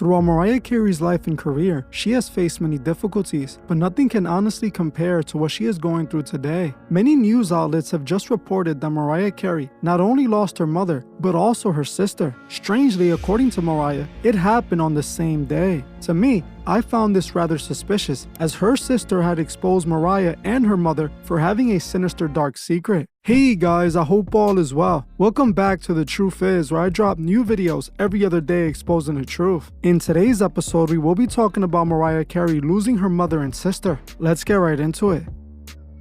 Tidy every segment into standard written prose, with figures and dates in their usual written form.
Throughout Mariah Carey's life and career, she has faced many difficulties, but nothing can honestly compare to what she is going through today. Many news outlets have just reported that Mariah Carey not only lost her mother, but also her sister. Strangely, according to Mariah, it happened on the same day. To me, I found this rather suspicious, as her sister had exposed Mariah and her mother for having a sinister dark secret. Hey guys, I hope all is well. Welcome back to The Truth Is, where I drop new videos every other day exposing the truth. In today's episode, we will be talking about Mariah Carey losing her mother and sister. Let's get right into it.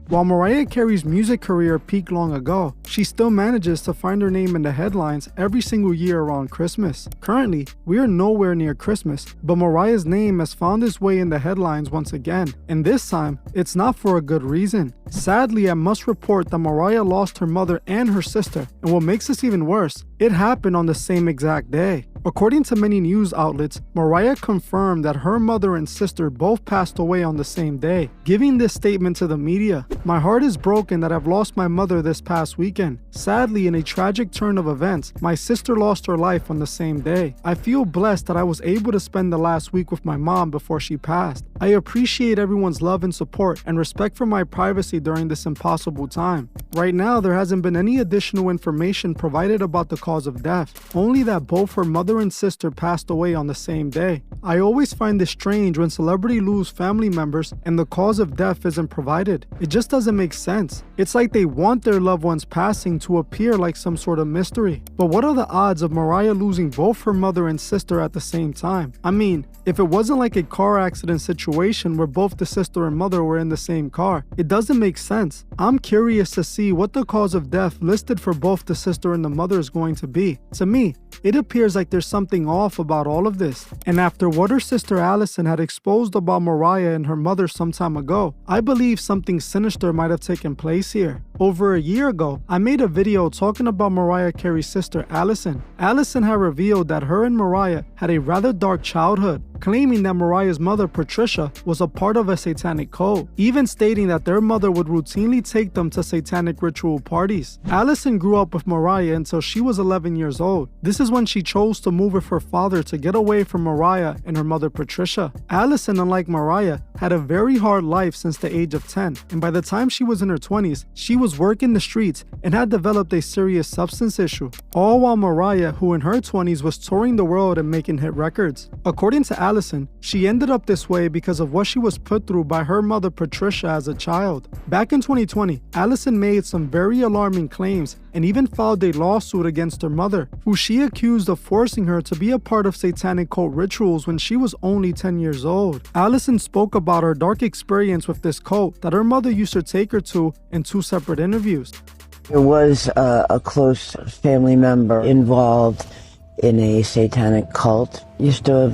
While Mariah Carey's music career peaked long ago, she still manages to find her name in the headlines every single year around Christmas. Currently, we are nowhere near Christmas, but Mariah's name has found its way in the headlines once again, and this time, it's not for a good reason. Sadly, I must report that Mariah lost her mother and her sister, and what makes this even worse, it happened on the same exact day. According to many news outlets, Mariah confirmed that her mother and sister both passed away on the same day, giving this statement to the media. "My heart is broken that I've lost my mother this past weekend. Sadly, in a tragic turn of events, my sister lost her life on the same day. I feel blessed that I was able to spend the last week with my mom before she passed. I appreciate everyone's love and support and respect for my privacy during this impossible time. Right now, there hasn't been any additional information provided about the cause of death, only that both her mother and sister passed away on the same day. I always find this strange when celebrities lose family members and the cause of death isn't provided. It just doesn't make sense. It's like they want their loved ones passing to appear like some sort of mystery. But what are the odds of Mariah losing both her mother and sister at the same time? I mean, if it wasn't like a car accident situation where both the sister and mother were in the same car, it doesn't make sense. I'm curious to see what the cause of death listed for both the sister and the mother is going to be. To me, it appears like there's something off about all of this. And after what her sister Alison had exposed about Mariah and her mother some time ago, I believe something sinister might have taken place here. Over a year ago, I made a video talking about Mariah Carey's sister Alison. Alison had revealed that her and Mariah had a rather dark childhood, claiming that Mariah's mother, Patricia, was a part of a satanic cult, even stating that their mother would routinely take them to satanic ritual parties. Alison grew up with Mariah until she was 11 years old. This is when she chose to move with her father to get away from Mariah and her mother, Patricia. Alison, unlike Mariah, had a very hard life since the age of 10, and by the time she was in her 20s, she was working the streets and had developed a serious substance issue. All while Mariah, who in her 20s was touring the world and making hit records. According to Alison, she ended up this way because of what she was put through by her mother Patricia as a child. Back in 2020, Alison made some very alarming claims and even filed a lawsuit against her mother, who she accused of forcing her to be a part of satanic cult rituals when she was only 10 years old. Alison spoke about her dark experience with this cult that her mother used to take her to in 2 separate interviews. There was a close family member involved in a satanic cult. Used to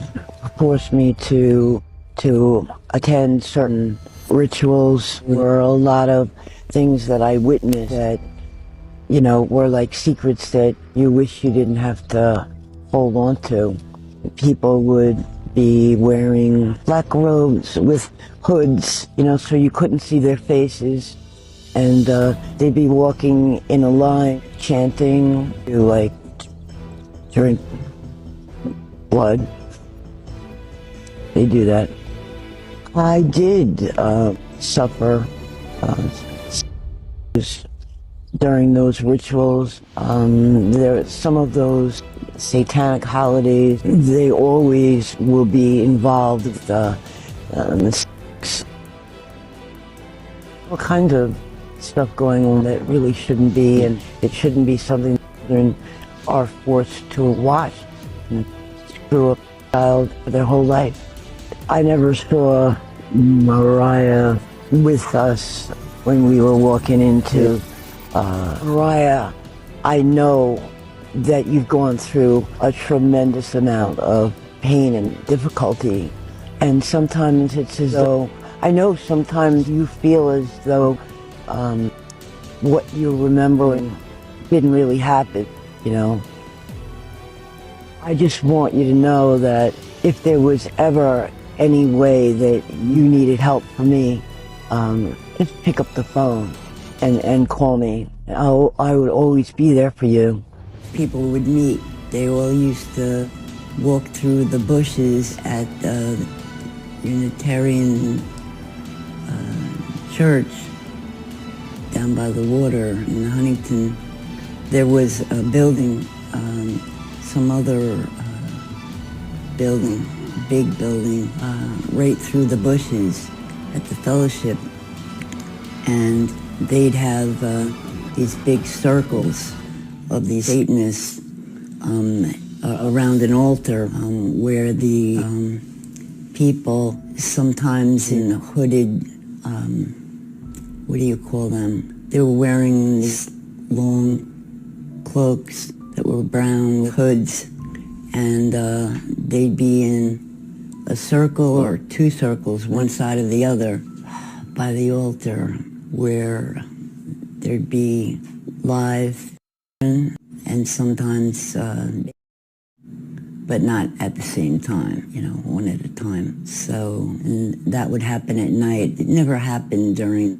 force me to attend certain rituals. There were a lot of things that I witnessed that, you know, were like secrets that you wish you didn't have to hold on to. People would be wearing black robes with hoods, you know, so you couldn't see their faces. And they'd be walking in a line, chanting, to like drink blood. They do that. I did suffer during those rituals. Some of those satanic holidays, they always will be involved with all kinds of stuff going on that really shouldn't be, and it shouldn't be something children are forced to watch and screw up a child for their whole life. I never saw Mariah with us when we were walking into Mariah. I know that you've gone through a tremendous amount of pain and difficulty, and sometimes it's as though, I know sometimes you feel as though what you're remembering didn't really happen, you know. I just want you to know that if there was ever any way that you needed help from me, just pick up the phone and call me. I would always be there for you. People would meet. They all used to walked through the bushes at the Unitarian church down by the water in Huntington. There was a building, some other building, big building, right through the bushes at the fellowship. And they'd have these big circles of these Satanists around an altar where the people, sometimes in hooded, what do you call them? They were wearing these long cloaks that were brown with hoods, and they'd be in a circle or two circles, one side of the other, by the altar, where there'd be live and sometimes, but not at the same time, you know, one at a time. So, and that would happen at night. It never happened during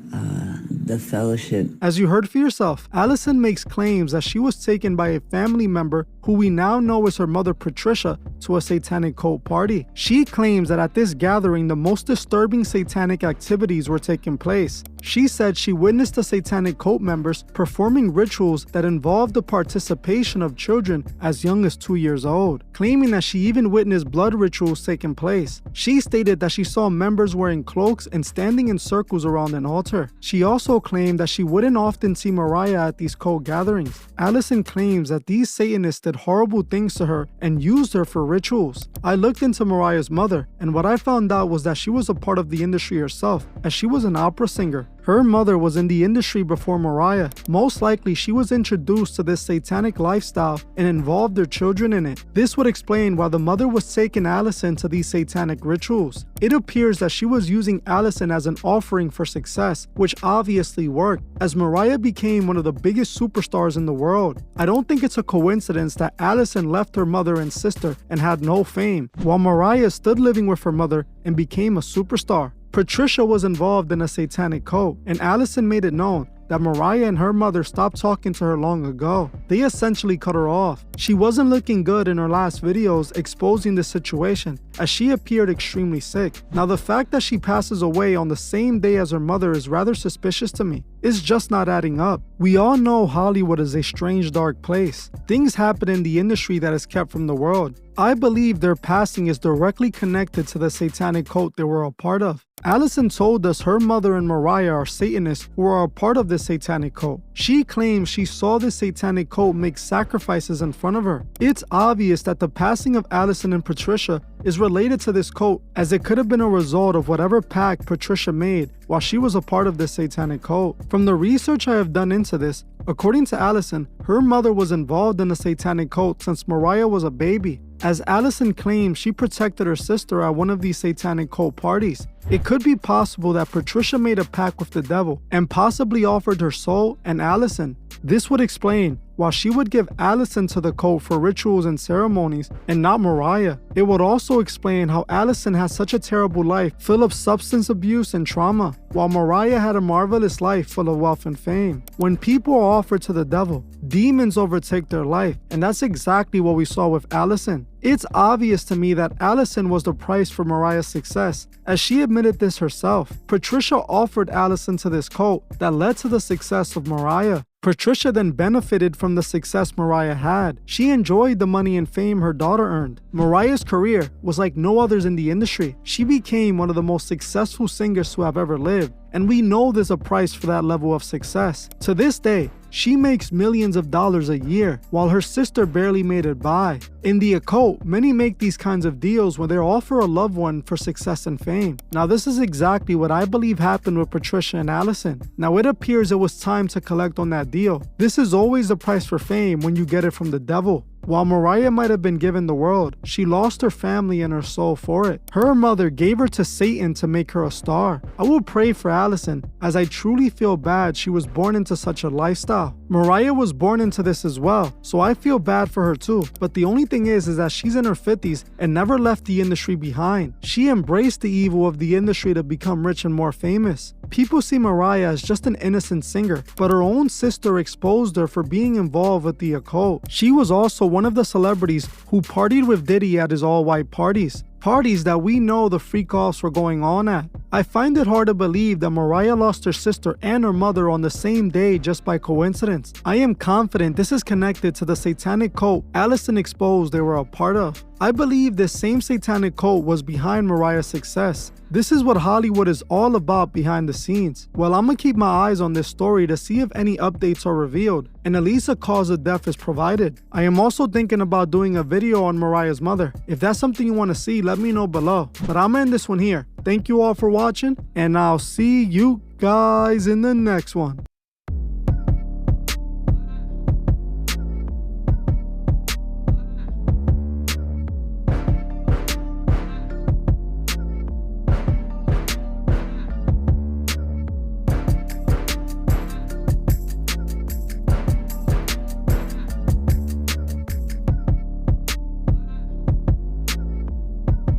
the fellowship. As you heard for yourself, Alison makes claims that she was taken by a family member who we now know is her mother Patricia to a satanic cult party. She claims that at this gathering, the most disturbing satanic activities were taking place. She said she witnessed the satanic cult members performing rituals that involved the participation of children as young as 2 years old, claiming that she even witnessed blood rituals taking place. She stated that she saw members wearing cloaks and standing in circles around an altar. She also claimed that she wouldn't often see Mariah at these cult gatherings. Alison claims that these Satanists did horrible things to her and used her for rituals. I looked into Mariah's mother, and what I found out was that she was a part of the industry herself, as she was an opera singer. Her mother was in the industry before Mariah. Most likely, she was introduced to this satanic lifestyle and involved their children in it. This would explain why the mother was taking Alison to these satanic rituals. It appears that she was using Alison as an offering for success, which obviously worked, as Mariah became one of the biggest superstars in the world. I don't think it's a coincidence that Alison left her mother and sister and had no fame, while Mariah stood living with her mother and became a superstar. Patricia was involved in a satanic cult, and Alison made it known that Mariah and her mother stopped talking to her long ago. They essentially cut her off. She wasn't looking good in her last videos exposing the situation, as she appeared extremely sick. Now, the fact that she passes away on the same day as her mother is rather suspicious to me. It's just not adding up. We all know Hollywood is a strange, dark place. Things happen in the industry that is kept from the world. I believe their passing is directly connected to the satanic cult they were a part of. Alison told us her mother and Mariah are Satanists who are a part of the satanic cult. She claims she saw the satanic cult make sacrifices in front of her. It's obvious that the passing of Alison and Patricia is related to this cult, as it could have been a result of whatever pact Patricia made while she was a part of this satanic cult. From the research I have done into this, according to Alison, her mother was involved in the satanic cult since Mariah was a baby. As Alison claims, she protected her sister at one of these satanic cult parties. It could be possible that Patricia made a pact with the devil and possibly offered her soul and Alison. This would explain why she would give Alison to the cult for rituals and ceremonies and not Mariah. It would also explain how Alison has such a terrible life full of substance abuse and trauma, while Mariah had a marvelous life full of wealth and fame. When people are offered to the devil, demons overtake their life, and that's exactly what we saw with Alison. It's obvious to me that Alison was the price for Mariah's success, as she admitted this herself. Patricia offered Alison to this cult that led to the success of Mariah. Patricia then benefited from the success Mariah had. She enjoyed the money and fame her daughter earned. Mariah's career was like no others in the industry. She became one of the most successful singers to have ever lived, and we know there's a price for that level of success. To this day, she makes millions of dollars a year, while her sister barely made it by. In the occult, many make these kinds of deals when they offer a loved one for success and fame. Now, this is exactly what I believe happened with Patricia and Alison. Now, it appears it was time to collect on that deal. This is always the price for fame when you get it from the devil. While Mariah might have been given the world, she lost her family and her soul for it. Her mother gave her to Satan to make her a star. I will pray for Alison, as I truly feel bad she was born into such a lifestyle. Mariah was born into this as well, so I feel bad for her too. But the only thing is that she's in her 50s and never left the industry behind. She embraced the evil of the industry to become rich and more famous. People see Mariah as just an innocent singer, but her own sister exposed her for being involved with the occult. She was also one of the celebrities who partied with Diddy at his all-white parties. Parties that we know the freak-offs were going on at. I find it hard to believe that Mariah lost her sister and her mother on the same day just by coincidence. I am confident this is connected to the satanic cult Alison exposed they were a part of. I believe this same satanic cult was behind Mariah's success. This is what Hollywood is all about behind the scenes. Well, I'm gonna keep my eyes on this story to see if any updates are revealed, and at least a cause of death is provided. I am also thinking about doing a video on Mariah's mother. If that's something you want to see, let me know below. But I'm gonna end this one here. Thank you all for watching, and I'll see you guys in the next one.